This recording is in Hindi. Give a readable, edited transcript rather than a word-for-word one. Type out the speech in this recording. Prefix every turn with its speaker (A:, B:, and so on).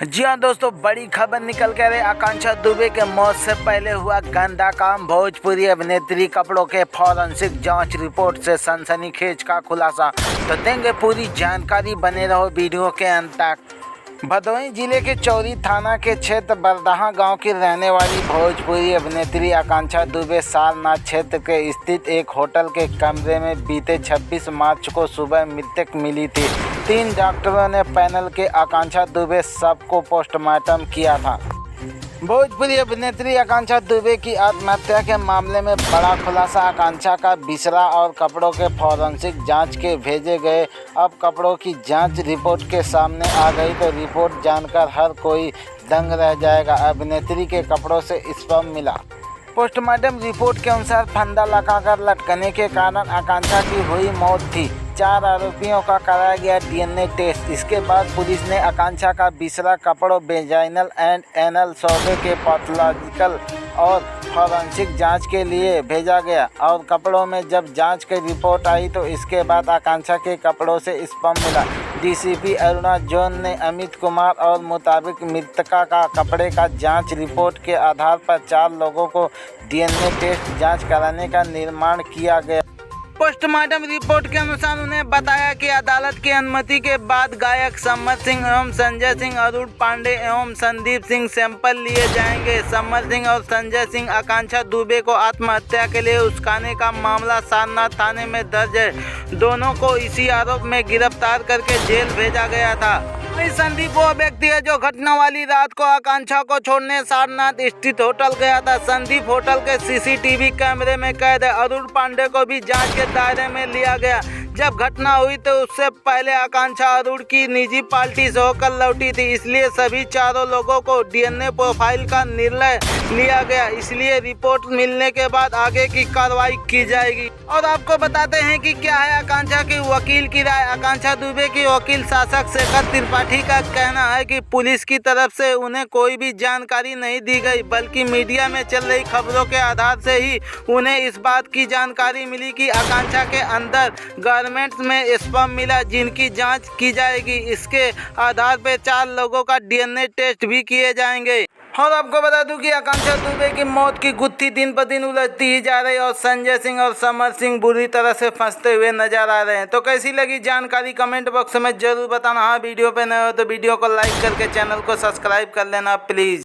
A: जी हाँ दोस्तों, बड़ी खबर निकल कर है। आकांक्षा दुबे के मौत से पहले हुआ गंदा काम। भोजपुरी अभिनेत्री कपड़ों के फॉरेंसिक जांच रिपोर्ट से सनसनीखेज का खुलासा। तो देंगे पूरी जानकारी, बने रहो वीडियो के अंत तक। भदोही जिले के चौरी थाना के क्षेत्र बरदहा गांव की रहने वाली भोजपुरी अभिनेत्री आकांक्षा दुबे सारनाथ क्षेत्र के स्थित एक होटल के कमरे में बीते 26 मार्च को सुबह मृतक मिली थी। 3 डॉक्टरों ने पैनल के आकांक्षा दुबे शव को पोस्टमार्टम किया था। भोजपुरी अभिनेत्री आकांक्षा दुबे की आत्महत्या के मामले में बड़ा खुलासा। आकांक्षा का बिसरा और कपड़ों के फॉरेंसिक जांच के भेजे गए। अब कपड़ों की जांच रिपोर्ट के सामने आ गई तो रिपोर्ट जानकर हर कोई दंग रह जाएगा। अभिनेत्री के कपड़ों से स्पर्म मिला। पोस्टमार्टम रिपोर्ट के अनुसार फंदा लगाकर लटकने के कारण आकांक्षा की हुई मौत थी। 4 आरोपियों का कराया गया डीएनए टेस्ट। इसके बाद पुलिस ने आकांक्षा का बिसरा कपड़ों, वेजाइनल एंड एनल सौदे के पैथोलॉजिकल और फॉरेंसिक जांच के लिए भेजा गया और कपड़ों में जब जांच की रिपोर्ट आई तो इसके बाद आकांक्षा के कपड़ों से स्पर्म मिला। डीसीपी अरुणा जोन ने अमित कुमार और मुताबिक मृतका का कपड़े का जांच रिपोर्ट के आधार पर 4 लोगों को डीएनए टेस्ट जांच कराने का निर्माण किया गया। पोस्टमार्टम रिपोर्ट के अनुसार उन्हें बताया कि अदालत की अनुमति के बाद गायक समर सिंह एवं संजय सिंह, अरुण पांडे एवं संदीप सिंह सैंपल लिए जाएंगे। समर सिंह और संजय सिंह आकांक्षा दुबे को आत्महत्या के लिए उकसाने का मामला सारनाथ थाने में दर्ज है। दोनों को इसी आरोप में गिरफ्तार करके जेल भेजा गया था। संदीप वो व्यक्ति है जो घटना वाली रात को आकांक्षा को छोड़ने सारनाथ स्थित होटल गया था। संदीप होटल के सीसीटीवी कैमरे में कैद है। अरुण पांडे को भी जांच के दायरे में लिया गया। जब घटना हुई तो उससे पहले आकांक्षा अरुण की निजी पार्टी से होकर लौटी थी, इसलिए सभी चारों लोगों को डीएनए प्रोफाइल का निर्णय लिया गया। इसलिए रिपोर्ट मिलने के बाद आगे की कार्रवाई की जाएगी। और आपको बताते हैं कि क्या है आकांक्षा की वकील की राय। आकांक्षा दुबे की वकील शासक शेखर त्रिपाठी का कहना है कि पुलिस की तरफ से उन्हें कोई भी जानकारी नहीं दी गई, बल्कि मीडिया में चल रही खबरों के आधार से ही उन्हें इस बात की जानकारी मिली कि आकांक्षा के अंदर गारमेंट्स में स्पर्म मिला, जिनकी जांच की जाएगी। इसके आधार पर 4 लोगों का डीएनए टेस्ट भी किए जाएंगे। और आपको बता दूं कि आकांक्षा दुबे की मौत की गुत्थी दिन ब दिन उलझती ही जा रही है और संजय सिंह और समर सिंह बुरी तरह से फंसते हुए नजर आ रहे हैं। तो कैसी लगी जानकारी कमेंट बॉक्स में जरूर बताना। हाँ, वीडियो पे नए हो तो वीडियो को लाइक करके चैनल को सब्सक्राइब कर लेना प्लीज़।